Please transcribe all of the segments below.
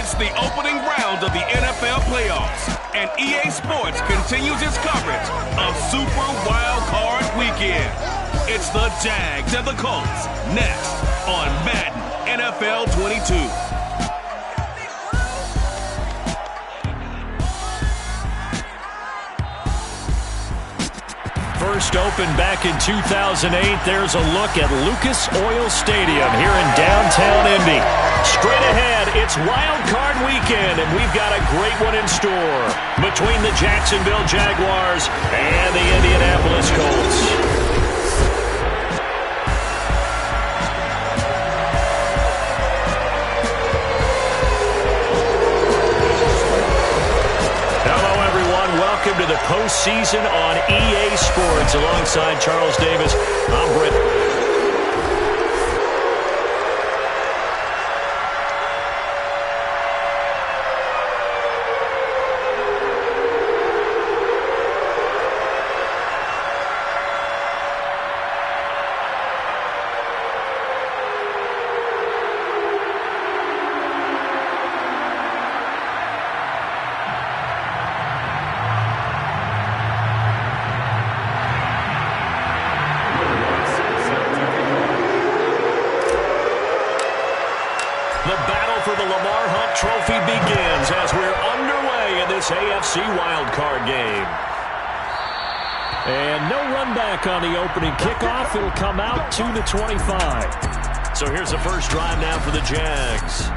It's the opening round of the NFL playoffs, and EA Sports continues its coverage of Super Wild Card Weekend. It's the Jags and the Colts next on Madden NFL 22. First opened back in 2008. There's a look at Lucas Oil Stadium here in downtown Indy. Straight ahead, it's Wild Card Weekend, and we've got a great one in store between the Jacksonville Jaguars and the Indianapolis Colts. Welcome to the postseason on EA Sports. Alongside Charles Davis, I'm Brent. Trophy begins as we're underway in this AFC wildcard game. And no run back on the opening kickoff. It'll come out to the 25. So here's the first drive now for the Jags.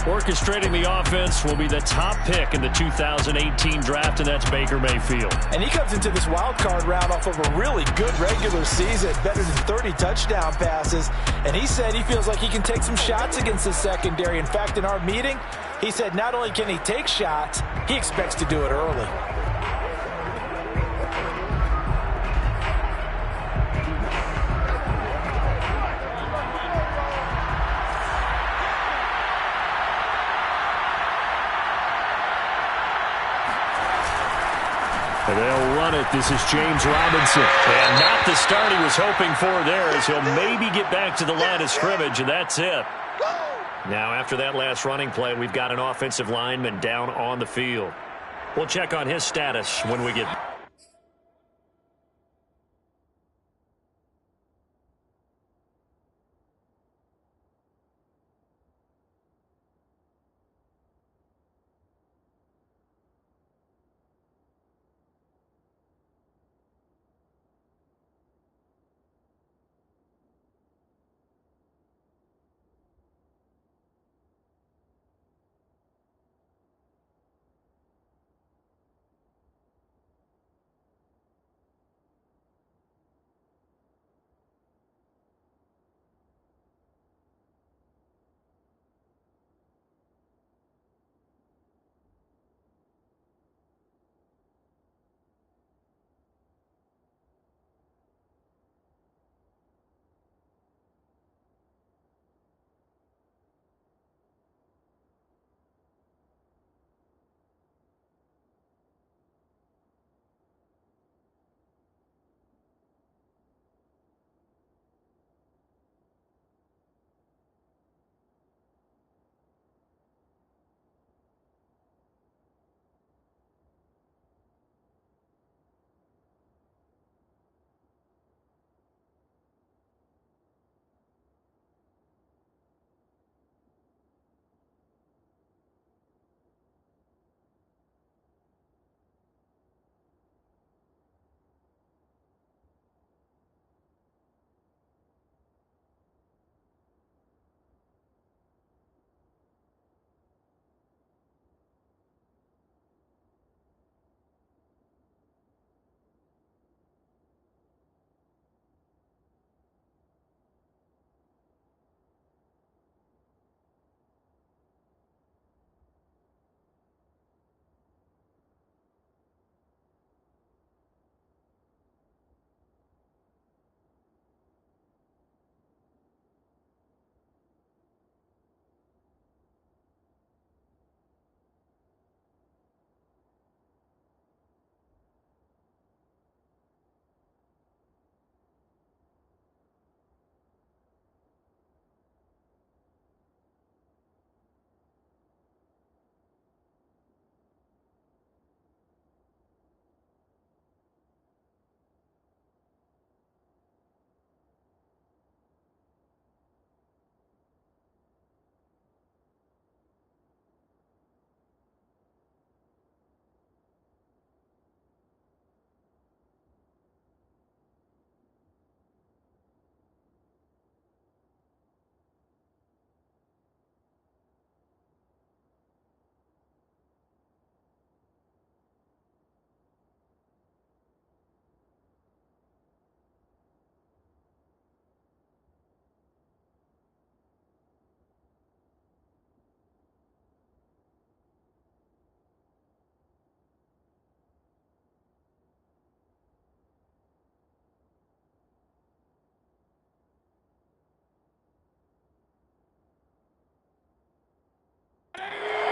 Orchestrating the offense will be the top pick in the 2018 draft, and that's Baker Mayfield. And he comes into this wild card round off of a really good regular season, better than 30 touchdown passes. And he said he feels like he can take some shots against the secondary. In fact, in our meeting, he said not only can he take shots, he expects to do it early. They'll run it. This is James Robinson. And not the start he was hoping for there, as he'll maybe get back to the line of scrimmage, and that's it. Now, after that last running play, we've got an offensive lineman down on the field. We'll check on his status when we get back.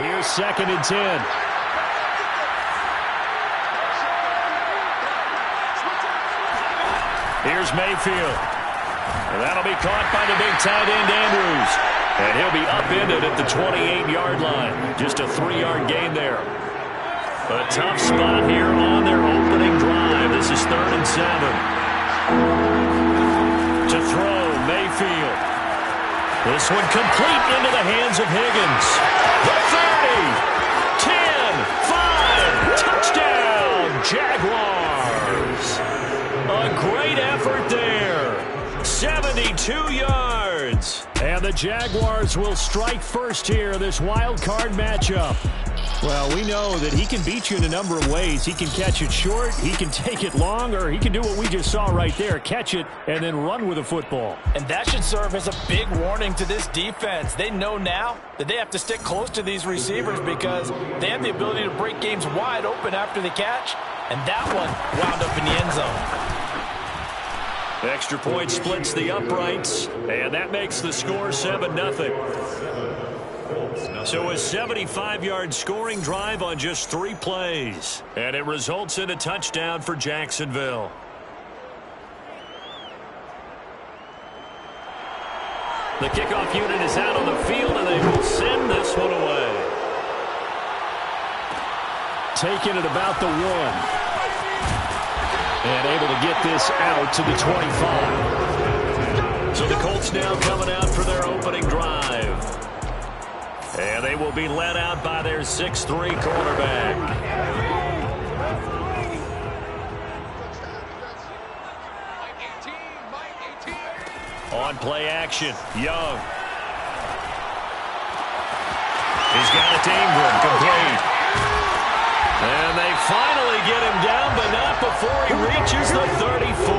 Here's 2nd and 10. Here's Mayfield. And that'll be caught by the big tight end, Andrews. And he'll be upended at the 28-yard line. Just a 3-yard gain there. A tough spot here on their opening drive. This is 3rd and 7. To throw, Mayfield. This one complete into the hands of Higgins. The 30, 10, 5, touchdown, Jaguars. A great effort there. 72 yards. And the Jaguars will strike first here, this wild card matchup. Well, we know that he can beat you in a number of ways. He can catch it short, he can take it long, or he can do what we just saw right there, catch it and then run with the football. And that should serve as a big warning to this defense. They know now that they have to stick close to these receivers because they have the ability to break games wide open after the catch, and that one wound up in the end zone. Extra point splits the uprights, and that makes the score 7-0. So a 75-yard scoring drive on just 3 plays. And it results in a touchdown for Jacksonville. The kickoff unit is out on the field, and they will send this one away. Taking it about the 1. And able to get this out to the 25. So the Colts now coming out for their opening drive. And they will be led out by their 6'3" quarterback. On play action, Young. He's got it to Ingram, complete. And they finally get him down, but not before he reaches the 34.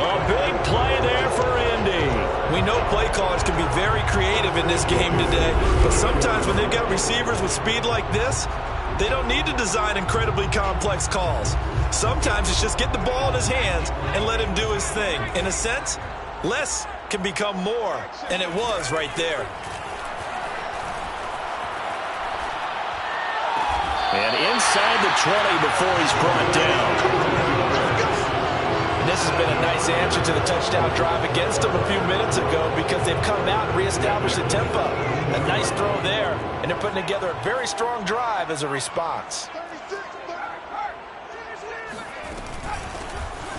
A big play there for Indy. We know play callers can be very creative in this game today, but sometimes when they've got receivers with speed like this, they don't need to design incredibly complex calls. Sometimes it's just get the ball in his hands and let him do his thing. In a sense, less can become more, and it was right there. And inside the 20 before he's brought down. And this has been a nice answer to the touchdown drive against them a few minutes ago because they've come out and reestablished the tempo. A nice throw there, and they're putting together a very strong drive as a response.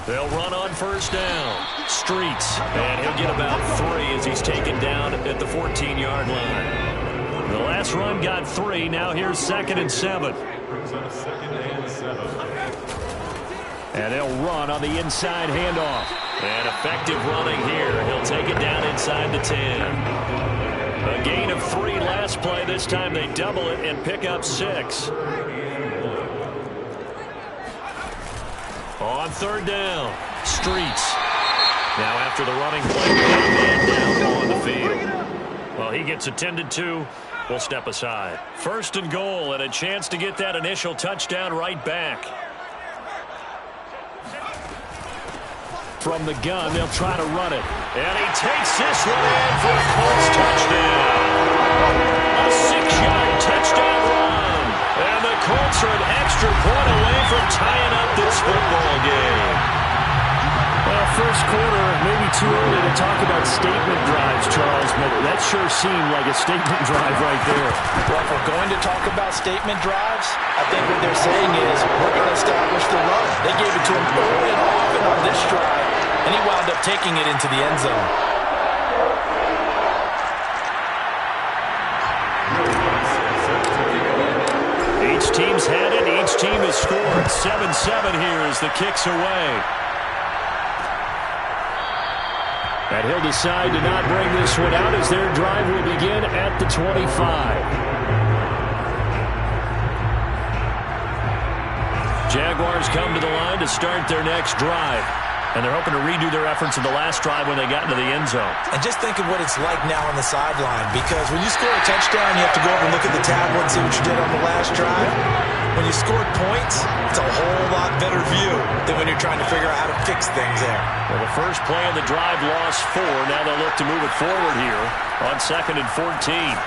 They'll run on first down. Streets, and he'll get about 3 as he's taken down at the 14-yard line. The last run got 3. Now here's 2nd and 7. And they'll run on the inside handoff. And effective running here. He'll take it down inside the 10. A gain of 3 last play. This time they double it and pick up 6. On 3rd down, Streets. Now after the running play, man down on the field. Well, he gets attended to. We'll step aside. 1st and goal, and a chance to get that initial touchdown right back. From the gun, they'll try to run it. And he takes this one in for a Colts touchdown. A 6-yard touchdown run. And the Colts are an extra point away from tying up this football game. Well, first quarter, maybe too early to talk about statement drives, Charles, but that sure seemed like a statement drive right there. Well, if we're going to talk about statement drives, I think what they're saying is we're going to establish the run. They gave it to him early and often on this drive, and he wound up taking it into the end zone. Each team's had it. Each team has scored. 7-7 here as the kick's away. And he'll decide to not bring this one out as their drive will begin at the 25. Jaguars come to the line to start their next drive. And they're hoping to redo their efforts in the last drive when they got into the end zone. And just think of what it's like now on the sideline, because when you score a touchdown, you have to go over and look at the tablet and see what you did on the last drive. When you scored points, it's a whole lot better view than when you're trying to figure out how to fix things there. Well, the first play of the drive lost 4. Now they'll look to move it forward here on 2nd and 14.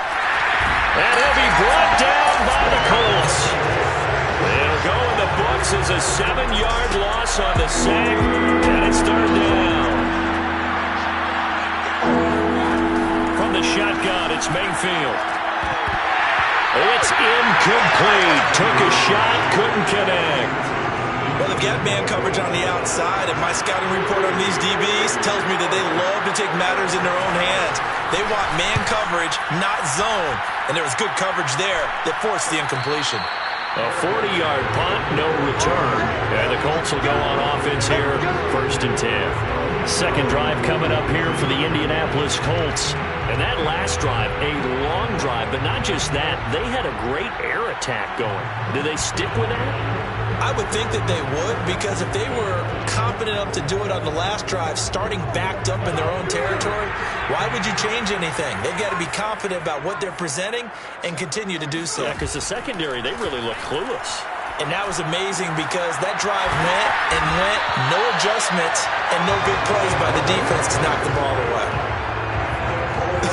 And he'll be brought down by the Colts. It'll go in the books as a 7-yard loss on the sack, and it's third down. From the shotgun, it's Mayfield. It's incomplete. Took a shot, couldn't connect. Well, they've got man coverage on the outside, and my scouting report on these DBs tells me that they love to take matters in their own hands. They want man coverage, not zone. And there was good coverage there that forced the incompletion. A 40-yard punt, no return. And the Colts will go on offense here, 1st and 10. Second drive coming up here for the Indianapolis Colts. And that last drive, a long drive, but not just that. They had a great air attack going. Do they stick with that? I would think that they would, because if they were confident enough to do it on the last drive, starting backed up in their own territory, why would you change anything? They've got to be confident about what they're presenting and continue to do so. Yeah, because the secondary, they really look clueless. And that was amazing because that drive went and went, no adjustments, and no big plays by the defense to knock the ball away.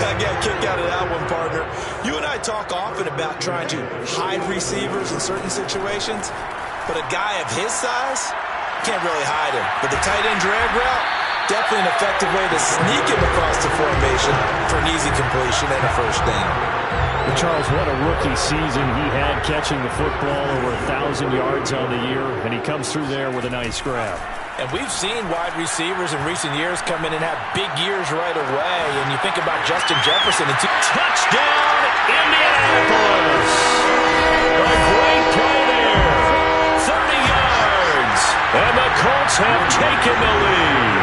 I got a kick out of that one, partner. You and I talk often about trying to hide receivers in certain situations. But a guy of his size, can't really hide him. But the tight end drag route, definitely an effective way to sneak him across the formation for an easy completion and a first down. Well, Charles, what a rookie season he had, catching the football over 1,000 yards on the year, and he comes through there with a nice grab. And we've seen wide receivers in recent years come in and have big years right away. And you think about Justin Jefferson. And touchdown, Indianapolis! A great play there. 30 yards. And the Colts have taken the lead.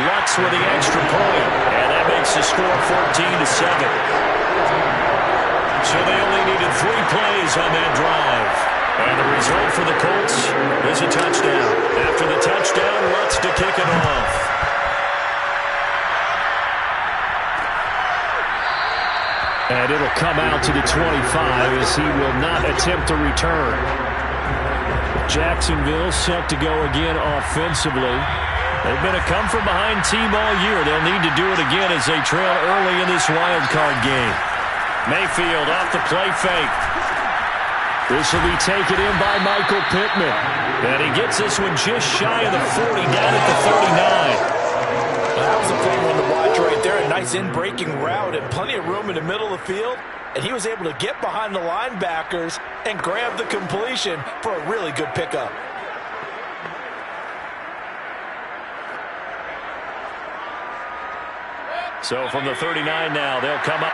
Lutz with the extra point. And that makes the score 14-7. So they only needed 3 plays on that drive. And the result for the Colts is a touchdown. After the touchdown, Lutz to kick it off. And it'll come out to the 25 as he will not attempt to return. Jacksonville set to go again offensively. They've been a come-from-behind team all year. They'll need to do it again as they trail early in this wild card game. Mayfield off the play fake. This will be taken in by Michael Pittman. And he gets this one just shy of the 40, down at the 39. That was a fun one to watch right there. A nice in-breaking route and plenty of room in the middle of the field. And he was able to get behind the linebackers and grab the completion for a really good pickup. So from the 39 now, they'll come up.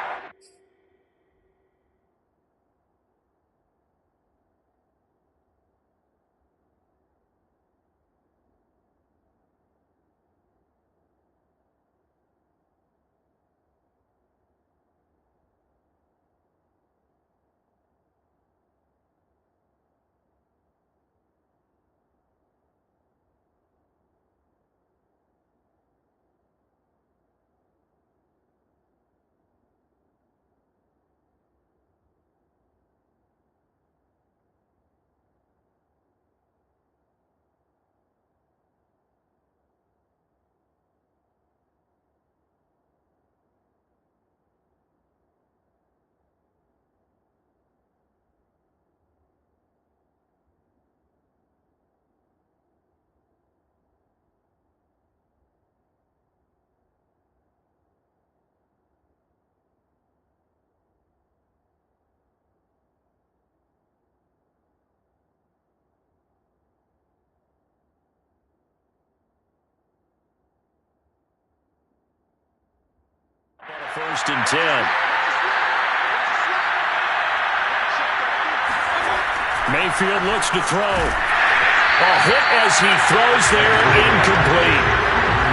First and 10. Mayfield looks to throw. A hit as he throws there, incomplete.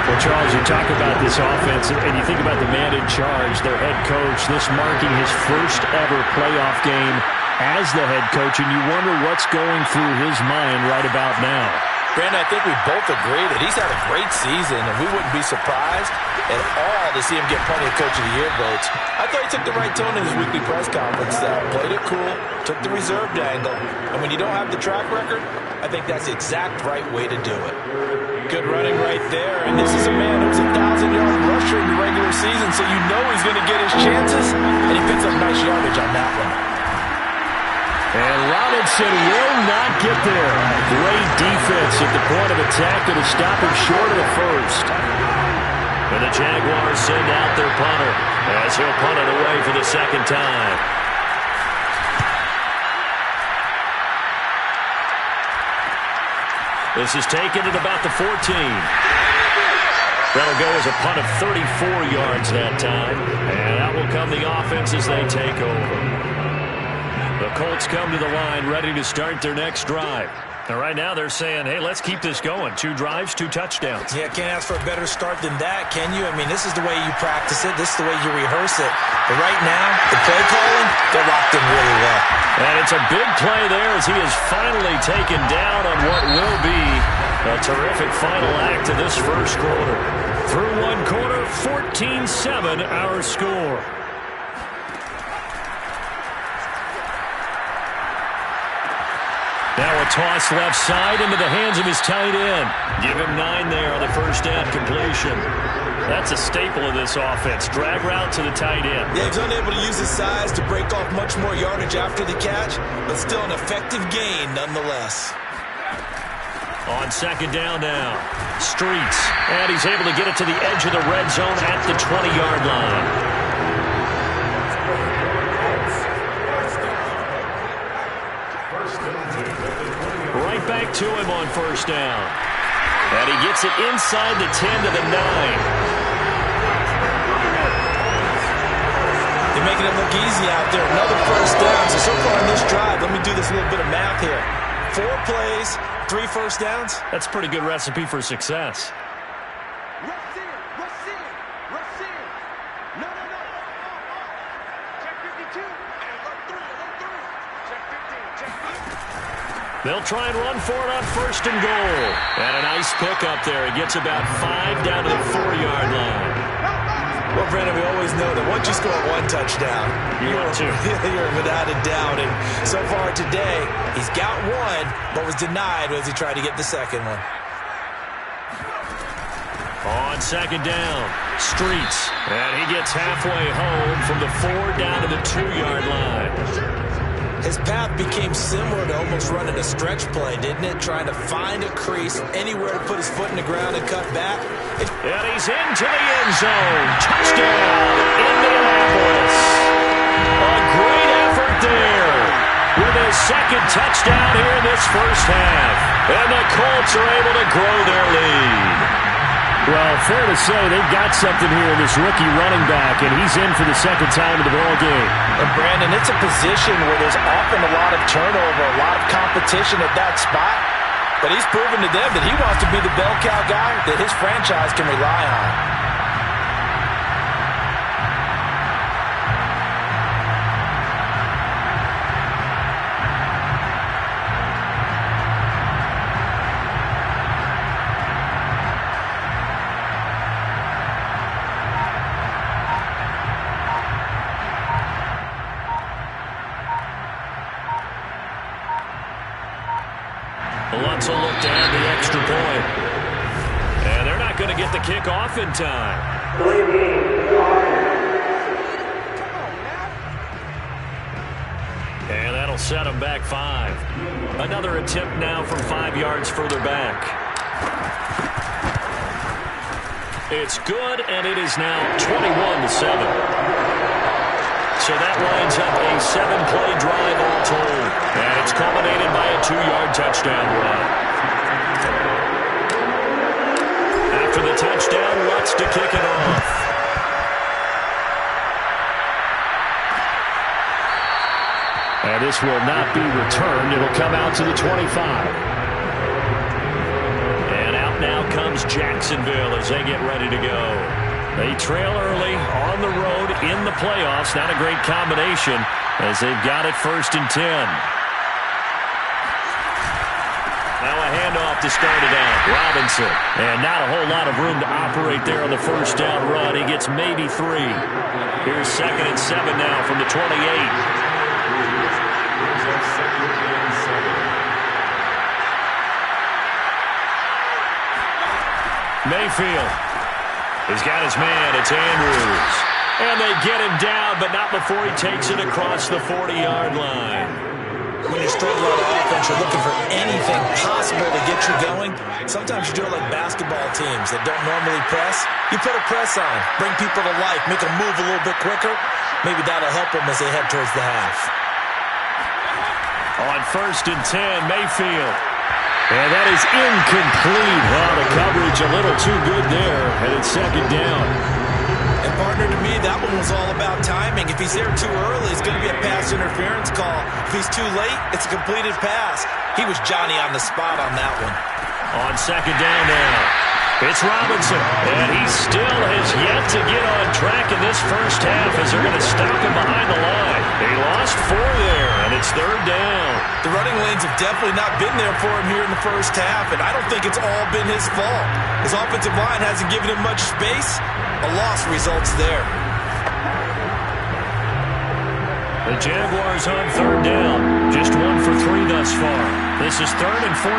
Well, Charles, you talk about this offense, and you think about the man in charge, their head coach, this marking his first ever playoff game as the head coach, and you wonder what's going through his mind right about now. Brandon, I think we both agree that he's had a great season, and we wouldn't be surprised at all to see him get plenty of Coach of the Year votes. I thought he took the right tone in his weekly press conference. Played it cool, took the reserved angle, and when you don't have the track record, I think that's the exact right way to do it. Good running right there. And this is a man who was a 1,000-yard rusher in the regular season, so you know he's going to get his chances. And he picks up nice yardage on that one. And Robinson will not get there. Great defense at the point of attack to stop him short of the first. And the Jaguars send out their punter as he'll punt it away for the second time. This is taken at about the 14. That'll go as a punt of 34 yards that time. And that will come the offense as they take over. The Colts come to the line ready to start their next drive. And right now they're saying, hey, let's keep this going. 2 drives, 2 touchdowns. Yeah, can't ask for a better start than that, can you? I mean, this is the way you practice it. This is the way you rehearse it. But right now, the play calling, they're locked in really well. And it's a big play there as he is finally taken down on what will be a terrific final act of this first quarter. Through one quarter, 14-7 our score. Now a toss left side into the hands of his tight end. Give him 9 there on the first down completion. That's a staple of this offense. Drag route to the tight end. Yeah, he's unable to use his size to break off much more yardage after the catch, but still an effective gain nonetheless. On second down now, Streets. And he's able to get it to the edge of the red zone at the 20-yard line. Right back to him on first down. And he gets it inside the 10 to the 9. They're making it look easy out there. Another first down. So far on this drive, let me do this little bit of math here. 4 plays, 3 first downs. That's a pretty good recipe for success. They'll try and run for it on first and goal. And a nice pickup there. He gets about 5 down to the 4-yard line. Well, Brandon, we always know that once you score 1 touchdown, you're without a doubt. And so far today, he's got 1, but was denied as he tried to get the second one. On second down, Streets. And he gets halfway home from the 4 down to the 2-yard line. His path became similar to almost running a stretch play, didn't it? Trying to find a crease, anywhere to put his foot in the ground and cut back. And he's into the end zone. Touchdown, Indianapolis. A great effort there with his second touchdown here in this first half. And the Colts are able to grow their lead. Well, fair to say they've got something here in this rookie running back, and he's in for the second time in the ball game. And Brandon, it's a position where there's often a lot of turnover, a lot of competition at that spot. But he's proven to them that he wants to be the bell cow guy that his franchise can rely on. Lutz will look to add the extra point. And they're not going to get the kick off in time. And that'll set them back 5. Another attempt now from 5 yards further back. It's good, and it is now 21-7. So that lines up a 7-play drive all told. And it's culminated by a 2-yard touchdown run. After the touchdown, Lutz to kick it off. And this will not be returned. It'll come out to the 25. And out now comes Jacksonville as they get ready to go. They trail early on the road in the playoffs. Not a great combination as they've got it 1st and 10. Now a handoff to start it out. Robinson. And not a whole lot of room to operate there on the first down run. He gets maybe 3. Here's 2nd and 7 now from the 28. Mayfield. He's got his man. It's Andrews. And they get him down, but not before he takes it across the 40-yard line. When you struggle on offense, you're looking for anything possible to get you going. Sometimes you do it like basketball teams that don't normally press. You put a press on, bring people to life, make them move a little bit quicker. Maybe that'll help them as they head towards the half. On 1st and 10, Mayfield. And that is incomplete. Well, the coverage a little too good there, and it's 2nd down. And, partner, to me, that one was all about timing. If he's there too early, it's going to be a pass interference call. If he's too late, it's a completed pass. He was Johnny on the spot on that one. On 2nd down now, it's Robinson. And he still has yet to get on track in this first half as they're going to stop him behind the line. They lost 4 there, and it's 3rd down. The running lanes have definitely not been there for him here in the first half, and I don't think it's all been his fault. His offensive line hasn't given him much space. A loss results there. The Jaguars on 3rd down. Just 1 for 3 thus far. This is 3rd and 14.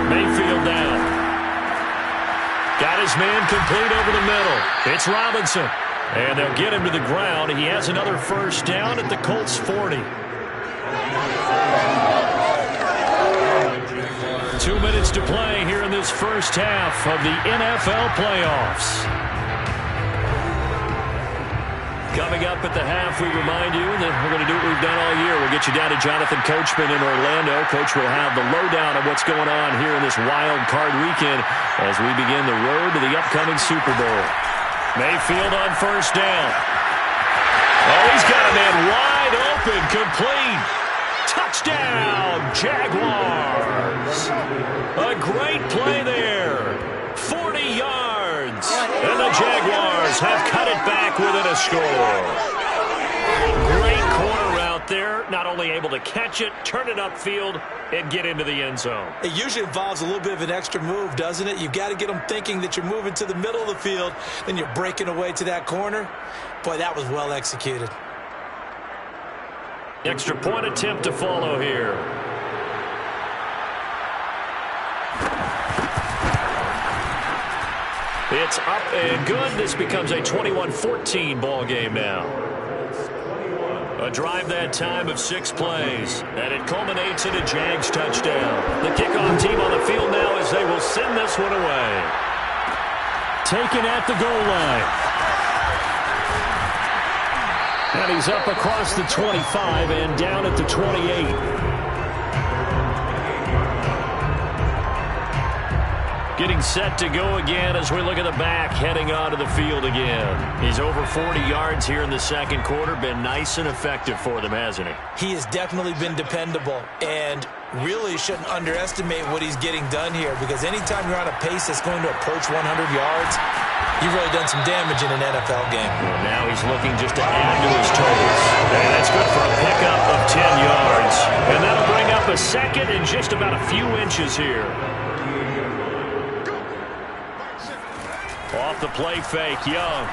Mayfield down. Got his man complete over the middle. It's Robinson. And they'll get him to the ground. He has another 1st down at the Colts 40. 2 minutes to play here in this first half of the NFL playoffs. Coming up at the half, we remind you that we're going to do what we've done all year. We'll get you down to Jonathan Coachman in Orlando. Coach will have the lowdown of what's going on here in this wild card weekend as we begin the road to the upcoming Super Bowl. Mayfield on 1st down. Oh, he's got a man wide open, complete. Touchdown, Jaguars. A great play there. 40 yards. And the Jaguars have cut it back within a score. Great corner out there. Not only able to catch it, turn it upfield, and get into the end zone. It usually involves a little bit of an extra move, doesn't it? You've got to get them thinking that you're moving to the middle of the field, then you're breaking away to that corner. Boy, that was well executed. Extra point attempt to follow here. It's up and good. This becomes a 21-14 ball game now. A drive that time of 6 plays, and it culminates in a Jags touchdown. The kickoff team on the field now as they will send this one away. Taken at the goal line. And he's up across the 25 and down at the 28. Getting set to go again as we look at the back, heading onto the field again. He's over 40 yards here in the 2nd quarter. Been nice and effective for them, hasn't he? He has definitely been dependable, and really shouldn't underestimate what he's getting done here, because anytime you're on a pace that's going to approach 100 yards, you've really done some damage in an NFL game. Well, now he's looking just to add to his totals. And that's good for a pickup of 10 yards. And that'll bring up a 2nd and just about a few inches here. Off the play fake, Young.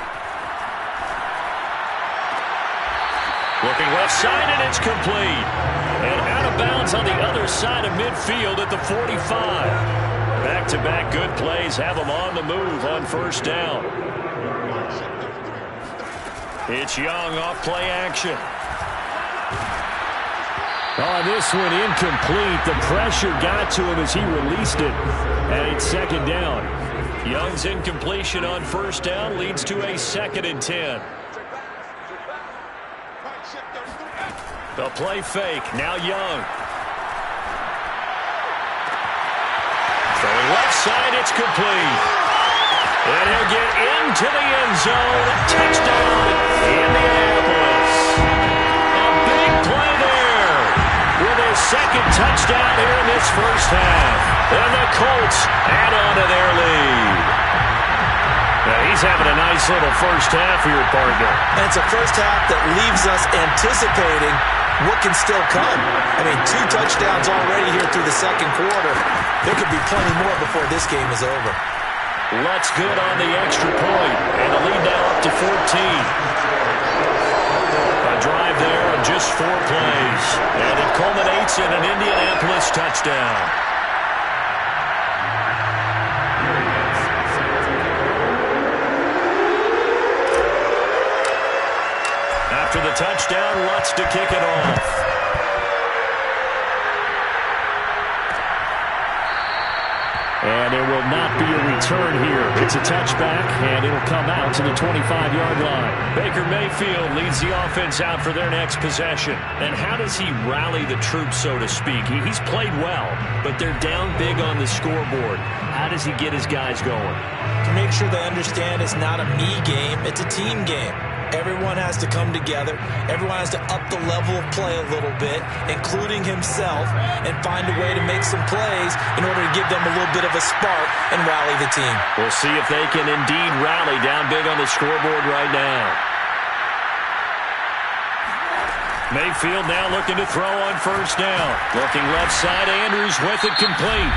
Looking left side, and it's complete. And out of bounds on the other side of midfield at the 45. Back-to-back good plays have them on the move on 1st down. It's Young off play action. Oh, this one incomplete. The pressure got to him as he released it. And it's 2nd down. Young's incompletion on 1st down leads to a 2nd and 10. The play fake. Now Young. Throwing left side. It's complete. And he'll get into the end zone. Touchdown, Indianapolis. A big play there with his 2nd touchdown here in this first half. And the Colts add on to their lead. Now he's having a nice little first half here, partner. And it's a first half that leaves us anticipating what can still come. I mean, 2 touchdowns already here through the 2nd quarter. There could be plenty more before this game is over. Lutz good on the extra point, and the lead now up to 14. A drive there, and just 4 plays. And it culminates in an Indianapolis touchdown. After the touchdown, Lutz to kick it off. And there will not be a return here. It's a touchback, and it'll come out to the 25-yard line. Baker Mayfield leads the offense out for their next possession. And how does he rally the troops, so to speak? He's played well, but they're down big on the scoreboard. How does he get his guys going? To make sure they understand it's not a me game, it's a team game. Everyone has to come together. Everyone has to up the level of play a little bit, including himself, and find a way to make some plays in order to give them a little bit of a spark and rally the team. We'll see if they can indeed rally down big on the scoreboard right now. Mayfield now looking to throw on first down. Looking left side, Andrews with it complete.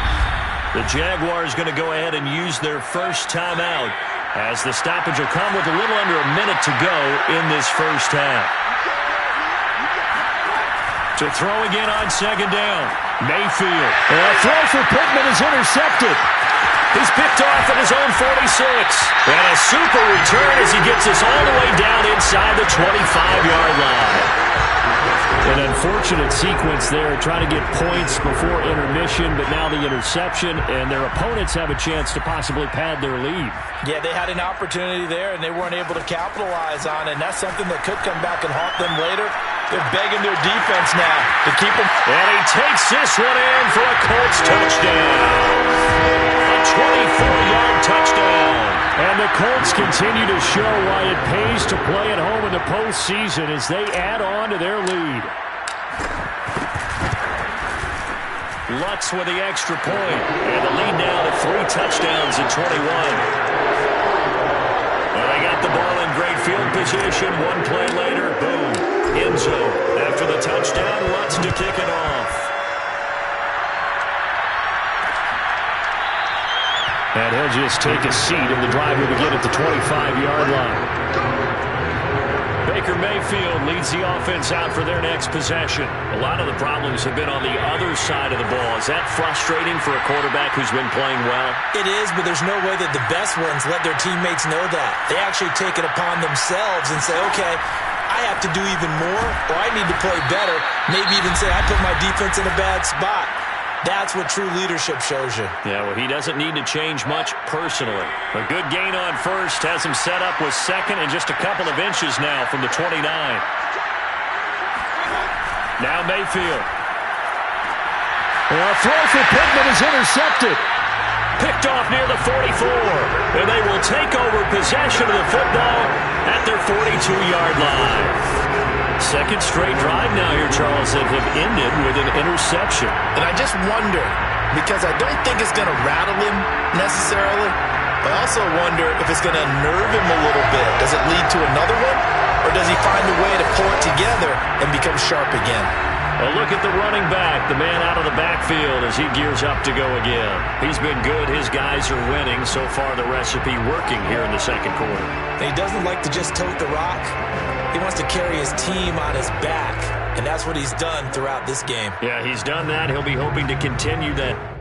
The Jaguars going to go ahead and use their first timeout, as the stoppage will come with a little under a minute to go in this first half. To throw again on second down, Mayfield. A throw for Pittman is intercepted. He's picked off at his own 46. And a super return as he gets us all the way down inside the 25-yard line. An unfortunate sequence there, trying to get points before intermission, but now the interception, and their opponents have a chance to possibly pad their lead. Yeah, they had an opportunity there, and they weren't able to capitalize on it, and that's something that could come back and haunt them later. They're begging their defense now to keep them. And he takes this one in for a Colts touchdown. A 24-yard touchdown. And the Colts continue to show why it pays to play at home in the postseason as they add on to their lead. Lutz with the extra point. And the lead now to 3 touchdowns in 21. And they got the ball in great field position. One play later, boom, end zone. After the touchdown, Lutz to kick it off. And he'll just take a seat, and the drive will begin at the 25-yard line. Baker Mayfield leads the offense out for their next possession. A lot of the problems have been on the other side of the ball. Is that frustrating for a quarterback who's been playing well? It is, but there's no way that the best ones let their teammates know that. They actually take it upon themselves and say, okay, I have to do even more, or I need to play better. Maybe even say, I put my defense in a bad spot. That's what true leadership shows you. Yeah, well, he doesn't need to change much personally. A good gain on first has him set up with second and just a couple of inches now from the 29. Now Mayfield. A throw for Pittman is intercepted. Picked off near the 44. And they will take over possession of the football at their 42-yard line. Second straight drive now here, Charles, that have ended with an interception. And I just wonder, because I don't think it's going to rattle him necessarily, but I also wonder if it's going to nerve him a little bit. Does it lead to another one? Or does he find a way to pull it together and become sharp again? A look at the running back, the man out of the backfield as he gears up to go again. He's been good. His guys are winning. So far, the recipe working here in the second quarter. He doesn't like to just tote the rock. He wants to carry his team on his back, and that's what he's done throughout this game. Yeah, he's done that. He'll be hoping to continue that.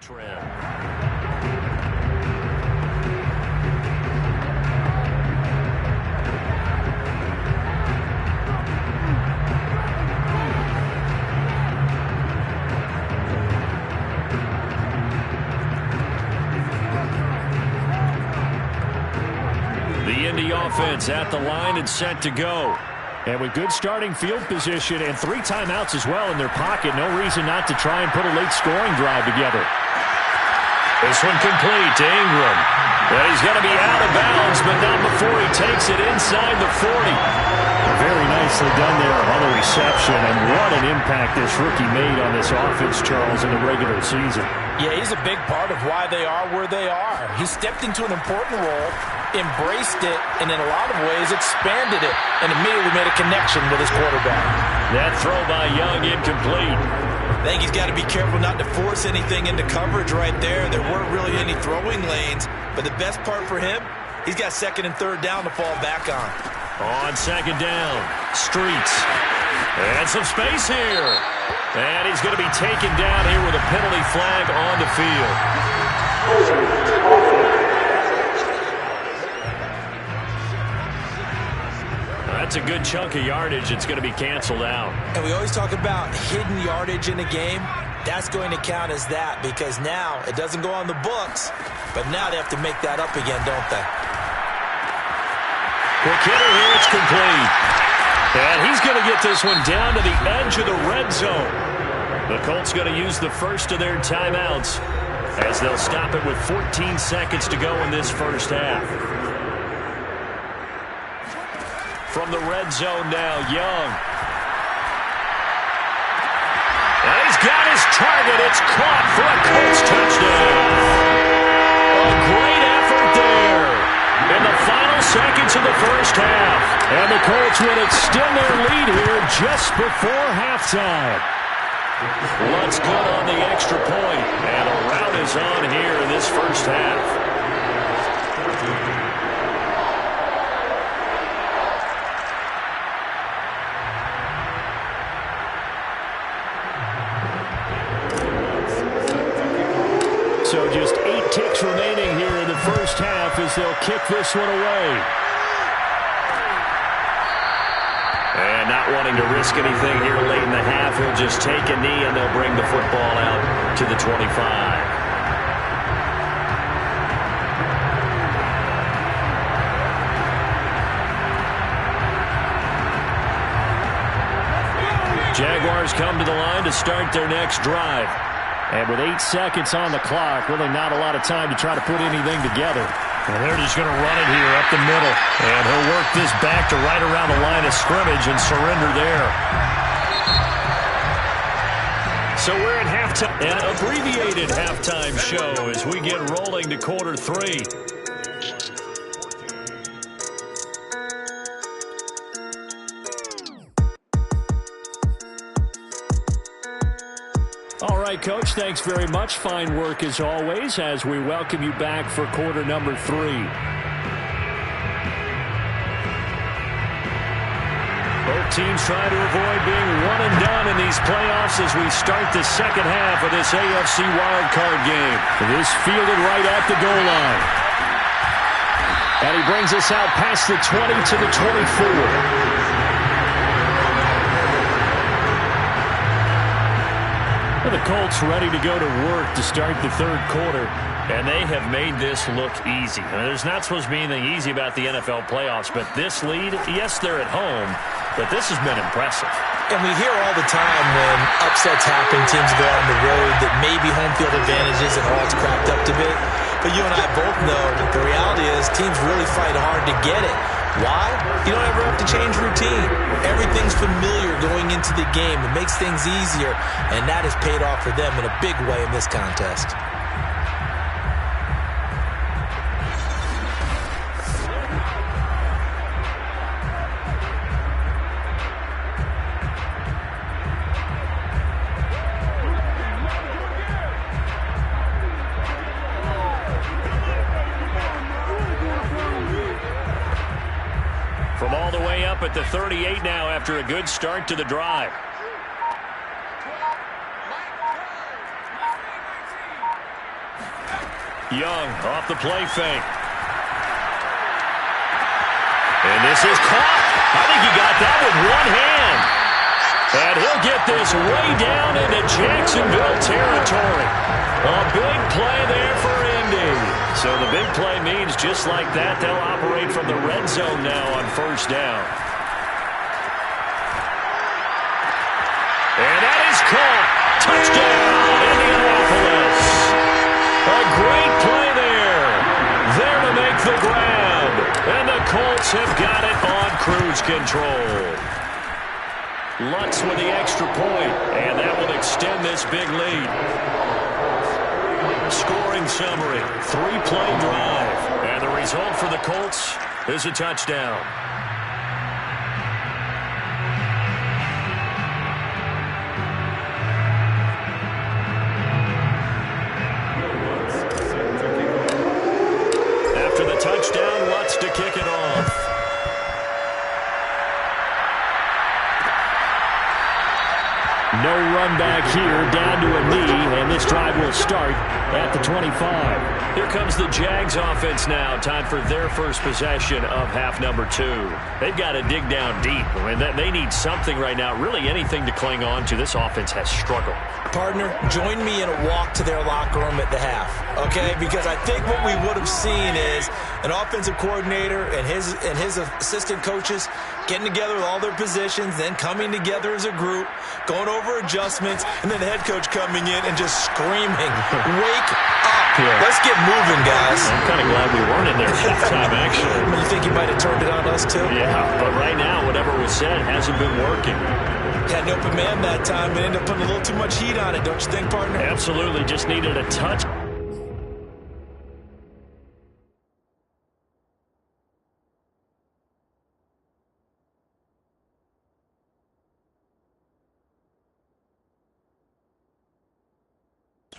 trend. The Indy offense at the line and set to go. And with good starting field position and 3 timeouts as well in their pocket, no reason not to try and put a late scoring drive together. This one complete to Ingram. Well, he's going to be out of bounds, but not before he takes it inside the 40. Very nicely done there on the reception, and what an impact this rookie made on this offense, Charles, in the regular season. Yeah, he's a big part of why they are where they are. He stepped into an important role, embraced it, and in a lot of ways expanded it, and immediately made a connection with his quarterback. That throw by Young incomplete. I think he's got to be careful not to force anything into coverage right there. There weren't really any throwing lanes, but the best part for him, he's got 2nd and 3rd down to fall back on. On 2nd down, Streets. And some space here. And he's going to be taken down here with a penalty flag on the field. That's a good chunk of yardage. It's going to be canceled out. And we always talk about hidden yardage in a game. That's going to count as that because now it doesn't go on the books, but now they have to make that up again, don't they? Quick hitter here, it's complete. And he's going to get this one down to the edge of the red zone. The Colts going to use the first of their timeouts as they'll stop it with 14 seconds to go in this first half. From the red zone now, Young. And he's got his target. It's caught for a Colts touchdown. A great effort there in the final seconds of the first half. And the Colts will extend their lead here just before halftime. What's good on the extra point. And a rout is on here in this first half. So just 8 ticks remaining here in the first half as they'll kick this one away. And not wanting to risk anything here late in the half, he'll just take a knee and they'll bring the football out to the 25. Jaguars come to the line to start their next drive. And with 8 seconds on the clock, really not a lot of time to try to put anything together. And they're just going to run it here up the middle. And he'll work this back to right around the line of scrimmage and surrender there. So we're at halftime. An abbreviated halftime show as we get rolling to quarter 3. All right, Coach, thanks very much. Fine work as always as we welcome you back for quarter number 3. Both teams trying to avoid being one and done in these playoffs as we start the second half of this AFC wildcard game. This fielded right at the goal line. And he brings us out past the 20 to the 24. The Colts ready to go to work to start the third quarter, and they have made this look easy. I mean, there's not supposed to be anything easy about the NFL playoffs, but this lead, yes, they're at home, but this has been impressive. And we hear all the time when upsets happen, teams go on the road, that maybe home field advantages and all it's cracked up to be. But you and I both know that the reality is teams really fight hard to get it. Why? You don't ever have to change routine. Everything's familiar going into the game. It makes things easier, and that has paid off for them in a big way in this contest. From all the way up at the 38 now after a good start to the drive. Young off the play fake. And this is caught. I think he got that with one hand. And he'll get this way down into Jacksonville territory. A big play there for Indy. So the big play means just like that, they'll operate from the red zone now on first down. And that is caught. Touchdown, Indianapolis. A great play there. There to make the grab. And the Colts have got it on cruise control. Lutz with the extra point, and that will extend this big lead. Scoring summary, 3-play drive. And the result for the Colts is a touchdown. After the touchdown, Lutz to kick it off. No run back here, down to a knee, and this drive will start at the 25. Here comes the Jags offense now. Time for their first possession of half number 2. They've got to dig down deep. I mean, they need something right now, really anything to cling on to. This offense has struggled. Partner, join me in a walk to their locker room at the half, okay? Because I think what we would have seen is an offensive coordinator and his assistant coaches getting together with all their positions, then coming together as a group, going over adjustments, and then the head coach coming in and just screaming, wake up. Yeah. Let's get moving, guys. I'm kind of glad we weren't in there at halftime, actually. You think he might have turned it on us, too? Yeah, but right now, whatever was said hasn't been working. Had an open man that time, but ended up putting a little too much heat on it, don't you think, partner? Absolutely, just needed a touch.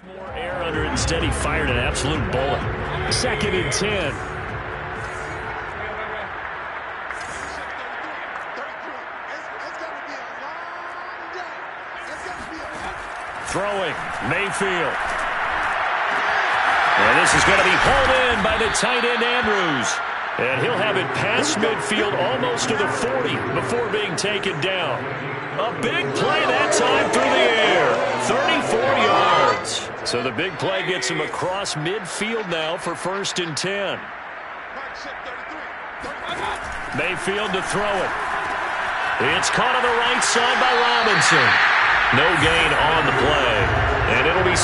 More air under it. Instead, he fired an absolute bullet. 2nd and 10. Throwing, Mayfield. And this is going to be hauled in by the tight end, Andrews. And he'll have it past midfield almost to the 40 before being taken down. A big play that time through the air. 34 yards. So the big play gets him across midfield now for 1st and 10. Mayfield to throw it. It's caught on the right side by Robinson. No gain on the play. And it'll be...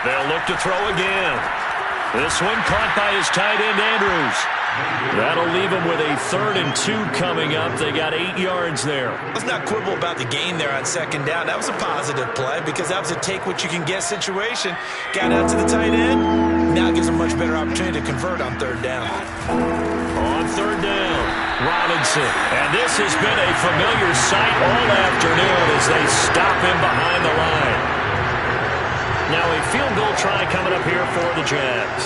They'll look to throw again. This one caught by his tight end, Andrews. That'll leave him with a 3rd and 2 coming up. They got 8 yards there. Let's not quibble about the gain there on 2nd down. That was a positive play because that was a take-what-you-can-get situation. Got out to the tight end. Now it gives him a much better opportunity to convert on 3rd down. On 3rd down, Robinson. And this has been a familiar sight all afternoon as they stop him behind the line. Now a field goal try coming up here for the Jags.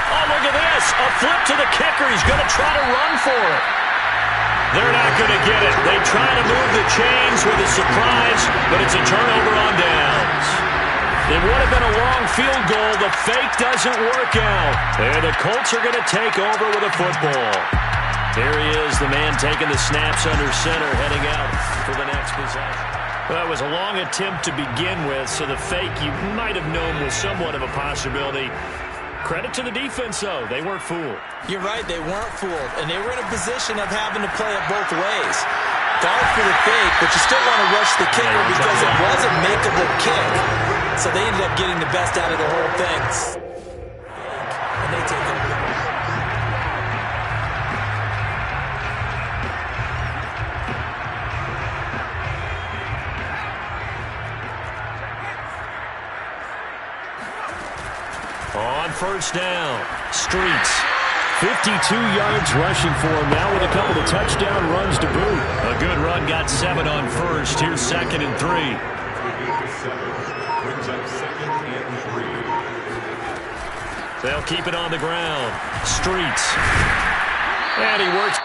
Oh, look at this. A flip to the kicker. He's going to try to run for it. They're not going to get it. They try to move the chains with a surprise, but it's a turnover on downs. It would have been a long field goal. The fake doesn't work out. And the Colts are going to take over with a football. There he is, the man taking the snaps under center, heading out for the next possession. Well, that was a long attempt to begin with, so the fake you might have known was somewhat of a possibility. Credit to the defense, though. They weren't fooled. You're right, they weren't fooled, and they were in a position of having to play it both ways. Guard for the fake, but you still want to rush the kicker because it was a makeable kick. So they ended up getting the best out of the whole thing. And they take it. first down. Streets. 52 yards rushing for him now with a couple of touchdown runs to boot. A good run got 7 on first. Here's 2nd and 3. They'll keep it on the ground. Streets. And he works.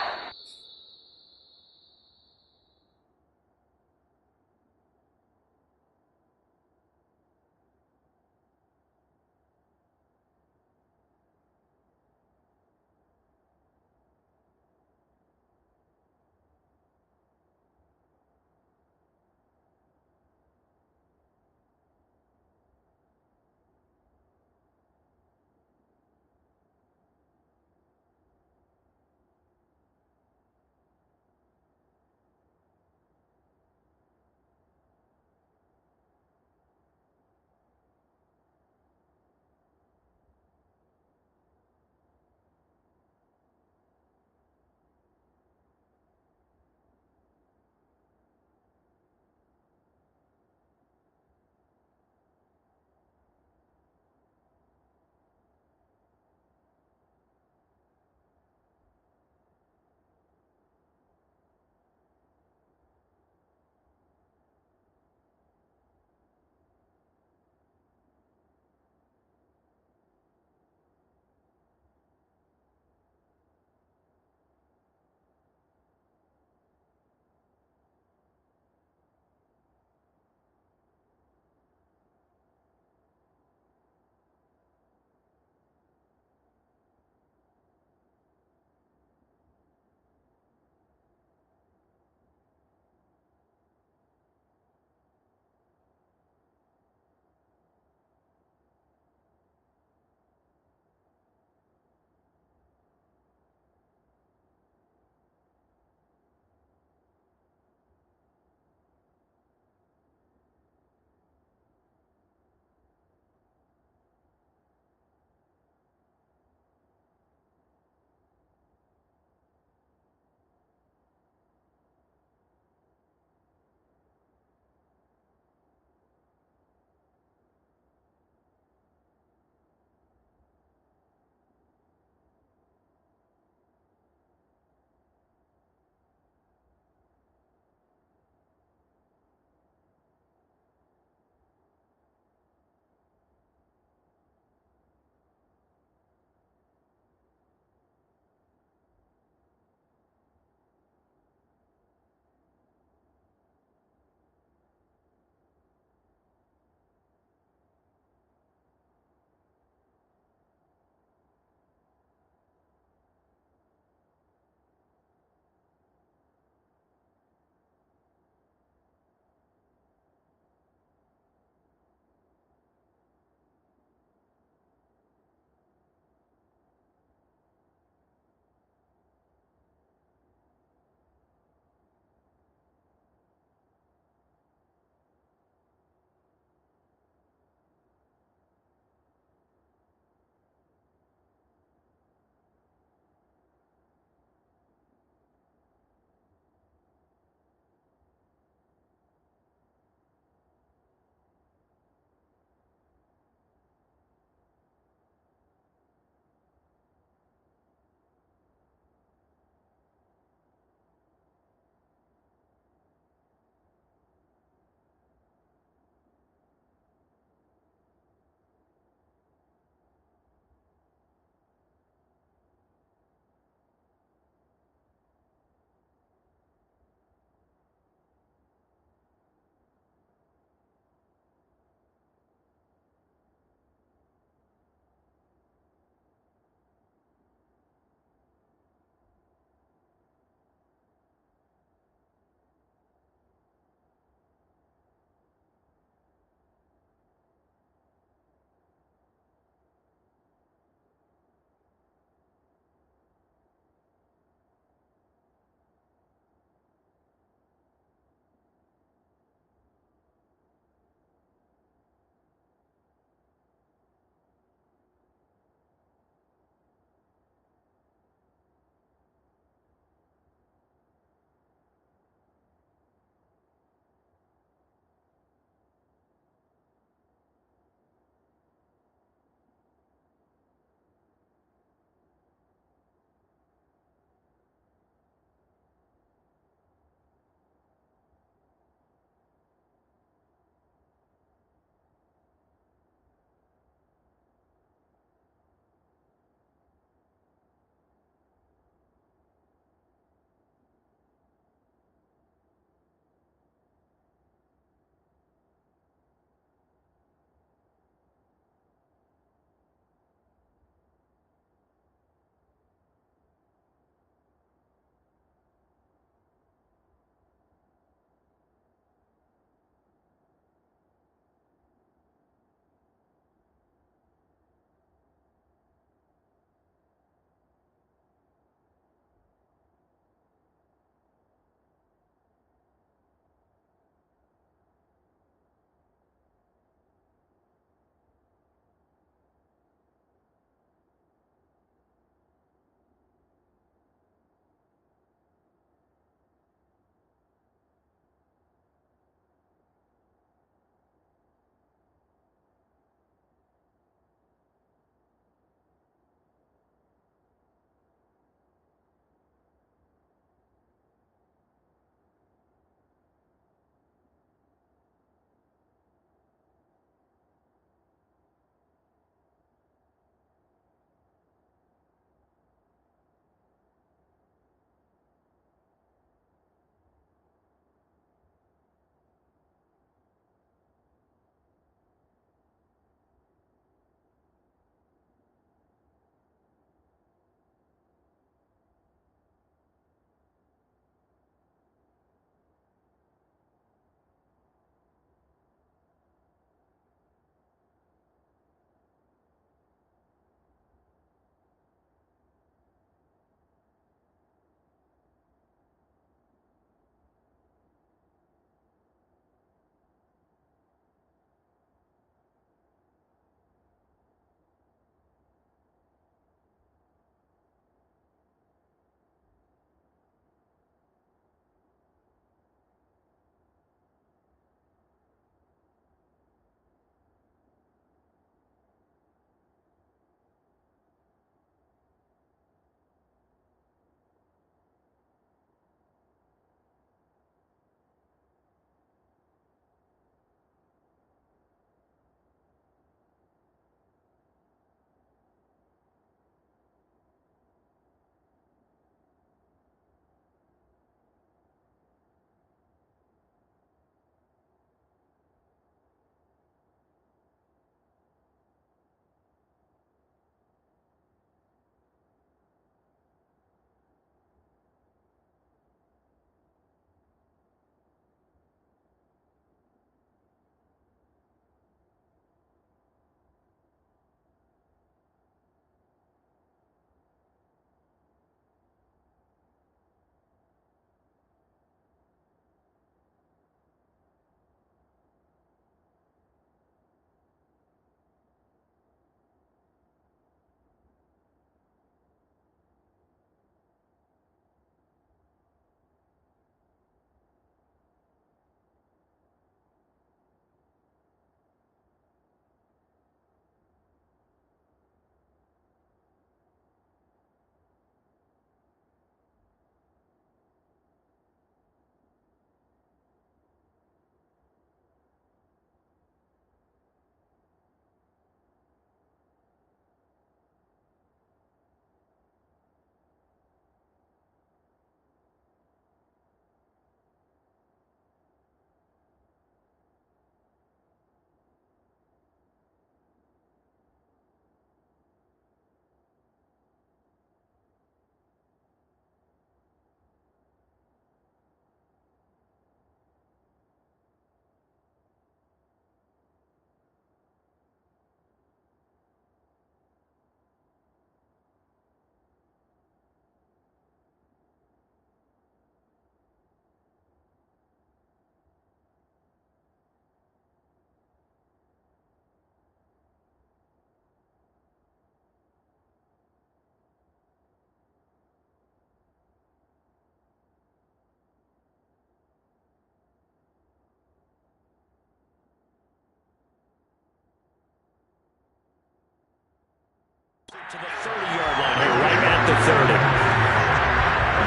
To the 30-yard line here, right at the 30.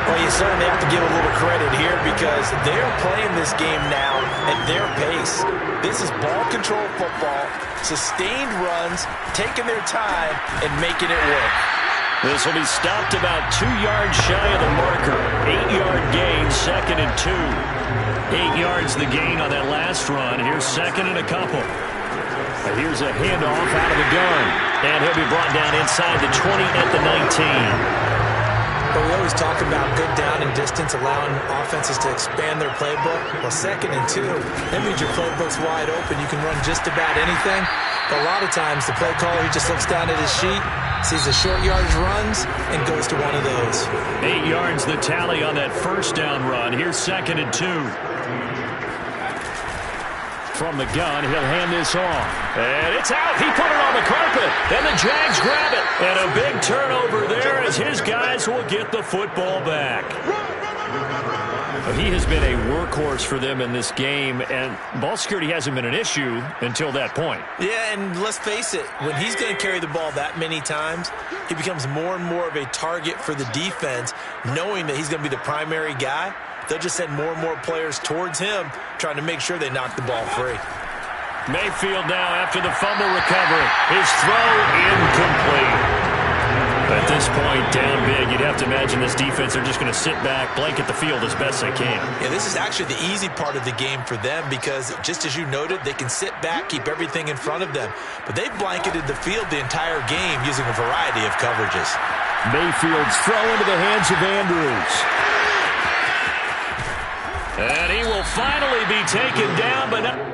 Well, you certainly have to give a little credit here because they're playing this game now at their pace. This is ball control football, sustained runs, taking their time, and making it work. This will be stopped about 2 yards shy of the marker. 8-yard gain, 2nd and 2. 8 yards the gain on that last run. Here's 2nd and a couple. Here's a handoff out of the gun. And he'll be brought down inside the 20 at the 19. But we always talk about good down and distance, allowing offenses to expand their playbook. Well, 2nd and 2, that means your playbook's wide open. You can run just about anything. But a lot of times, the play caller, he just looks down at his sheet, sees the short yardage runs, and goes to one of those. 8 yards the tally on that first down run. Here's 2nd and 2. From the gun, he'll hand this off. And it's out. He put it on the carpet. And the Jags grab it. And a big turnover there as his guys will get the football back. But he has been a workhorse for them in this game, and ball security hasn't been an issue until that point. Yeah, and let's face it, when he's going to carry the ball that many times, he becomes more and more of a target for the defense, knowing that he's going to be the primary guy. They'll just send more and more players towards him, trying to make sure they knock the ball free. Mayfield now after the fumble recovery. His throw incomplete. At this point, down big, you'd have to imagine this defense, they're just going to sit back, blanket the field as best they can. Yeah, this is actually the easy part of the game for them because, just as you noted, they can sit back, keep everything in front of them. But they've blanketed the field the entire game using a variety of coverages. Mayfield's throw into the hands of Andrews. And he will finally be taken down, but not...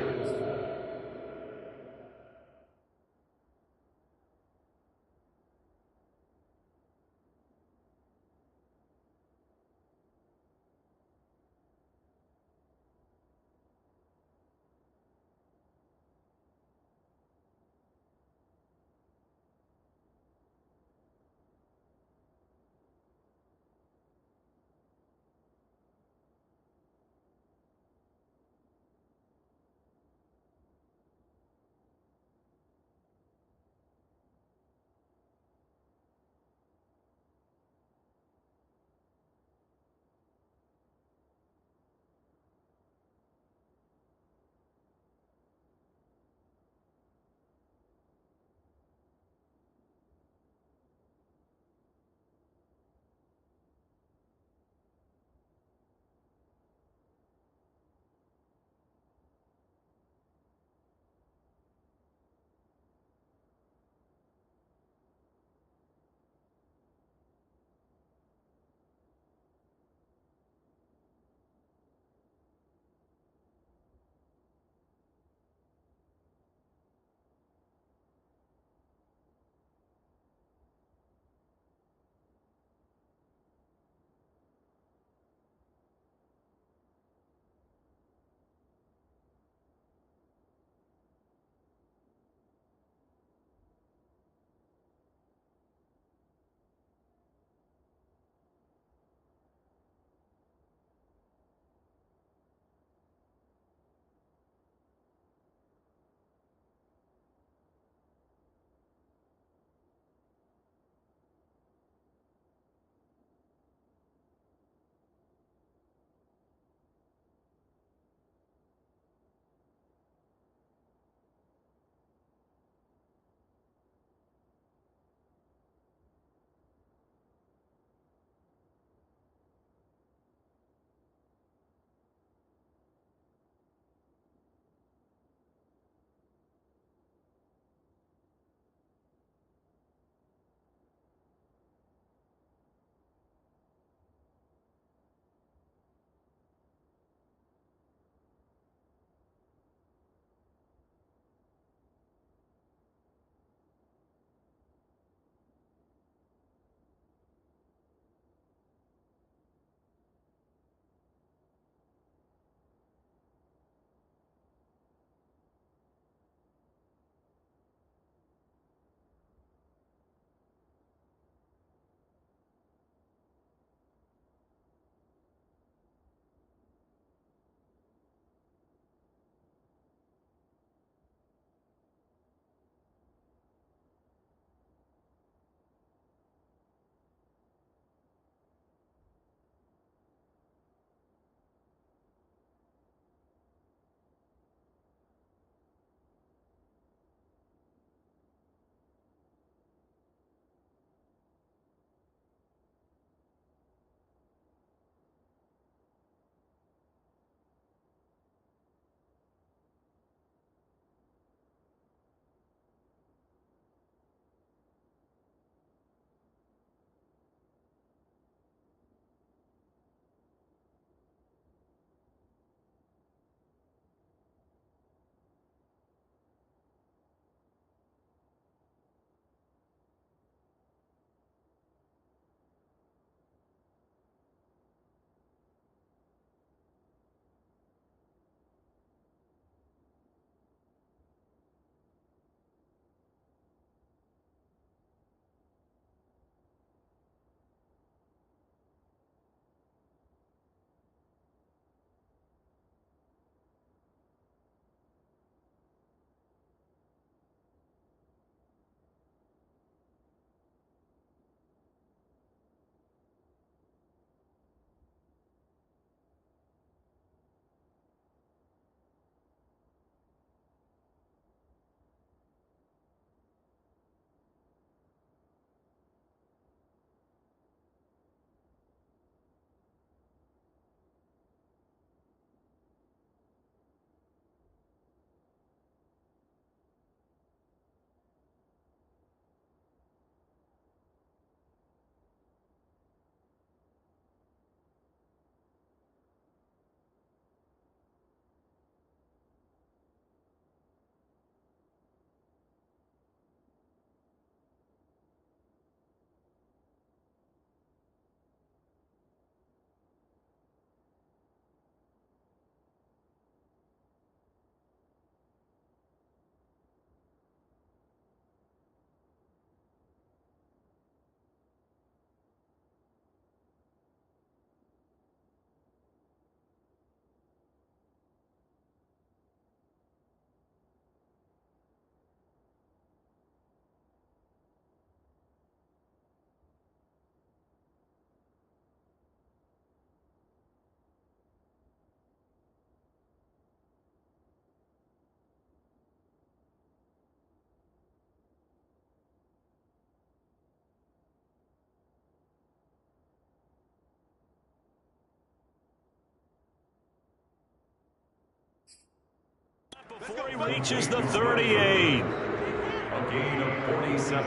Before he reaches the 38.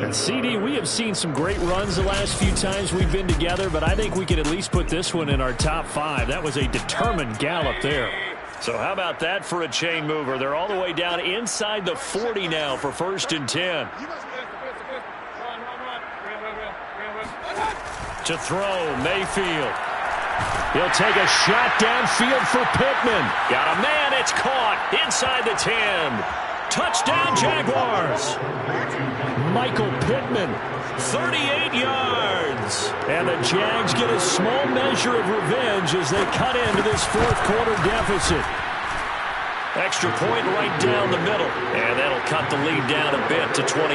And CD, we have seen some great runs the last few times we've been together, but I think we could at least put this one in our top 5. That was a determined gallop there. So how about that for a chain mover? They're all the way down inside the 40 now for 1st and 10. To throw, Mayfield. He'll take a shot downfield for Pittman. Got a man, it's caught inside the 10. Touchdown, Jaguars. Michael Pittman, 38 yards. And the Jags get a small measure of revenge as they cut into this 4th quarter deficit. Extra point right down the middle. And that'll cut the lead down a bit to 28.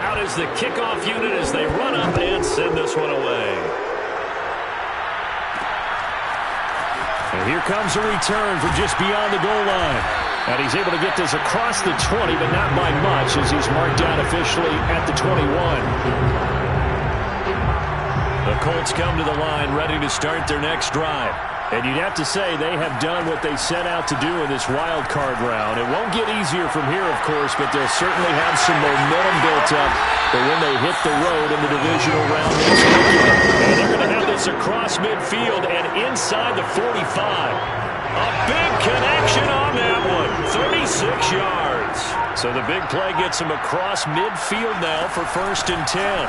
Out is the kickoff unit as they run up and send this one away. And here comes a return from just beyond the goal line. And he's able to get this across the 20, but not by much as he's marked down officially at the 21. The Colts come to the line ready to start their next drive. And you'd have to say they have done what they set out to do in this wild card round. It won't get easier from here, of course, but they'll certainly have some momentum built up for when they hit the road in the divisional round next weekend. And they're going to have this across midfield and inside the 45. A big connection on that one. 36 yards. So the big play gets him across midfield now for 1st and 10.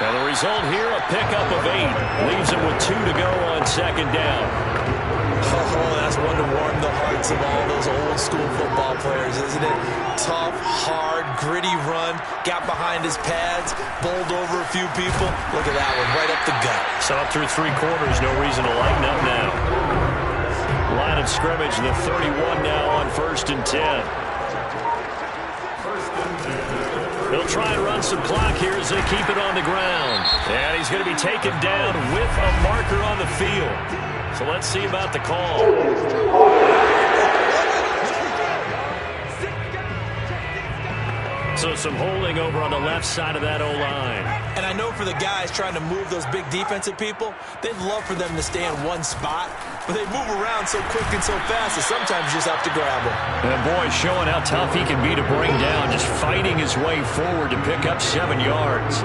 Now the result here, a pickup of 8. Leaves him with 2 to go on 2nd down. Oh, that's one to warm the hearts of all those old school football players, isn't it? Tough, hard, gritty run. Got behind his pads, bowled over a few people. Look at that one, right up the gut. Saw it through 3 quarters, no reason to lighten up now. Line of scrimmage, the 31 now on 1st and 10. He'll try and run some clock here as they keep it on the ground. And he's going to be taken down with a marker on the field. So let's see about the call. So some holding over on the left side of that O-line. And I know for the guys trying to move those big defensive people, they'd love for them to stay in one spot. But they move around so quick and so fast that sometimes you just have to grab them. And boy, showing how tough he can be to bring down, just fighting his way forward to pick up 7 yards.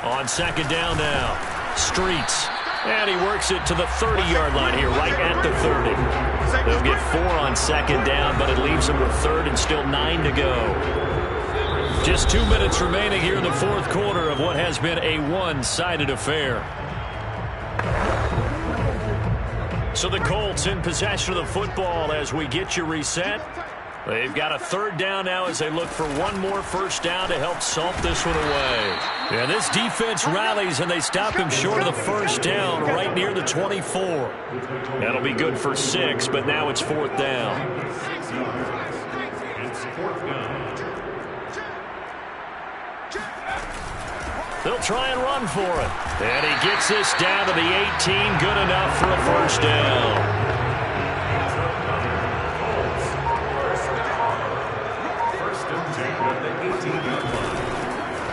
On 2nd down now, Streets. And he works it to the 30-yard line here, right at the 30. They'll get 4 on 2nd down, but it leaves them with 3rd and still 9 to go. Just 2 minutes remaining here in the 4th quarter of what has been a one-sided affair. So the Colts in possession of the football as we get you reset. They've got a 3rd down now as they look for one more 1st down to help salt this one away. Yeah, this defense rallies and they stop him short of the 1st down right near the 24. That'll be good for 6, but now it's 4th down. They'll try and run for it. And he gets this down to the 18, good enough for a 1st down.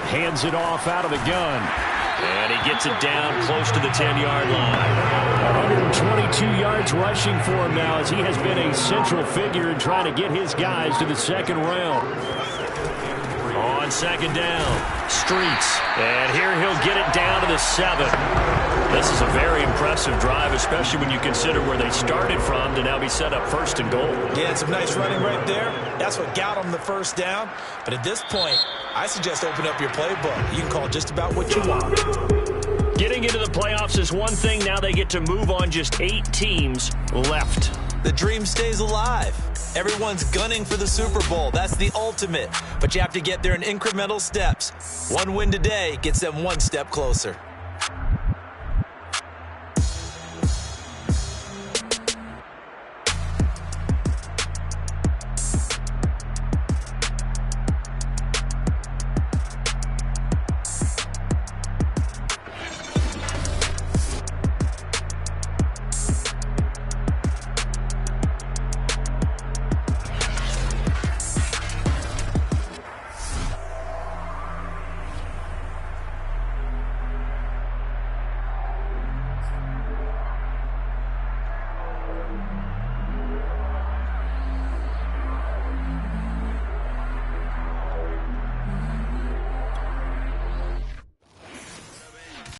Hands it off out of the gun. And he gets it down close to the 10-yard line. 122 yards rushing for him now as he has been a central figure in trying to get his guys to the 2nd round. On 2nd down, Streets. And here he'll get it down to the 7. This is a very impressive drive, especially when you consider where they started from to now be set up 1st and goal. Yeah, some nice running right there. That's what got them the 1st down. But at this point, I suggest open up your playbook. You can call just about what you want. Getting into the playoffs is one thing. Now they get to move on. Just 8 teams left. The dream stays alive. Everyone's gunning for the Super Bowl. That's the ultimate. But you have to get there in incremental steps. One win today gets them 1 step closer.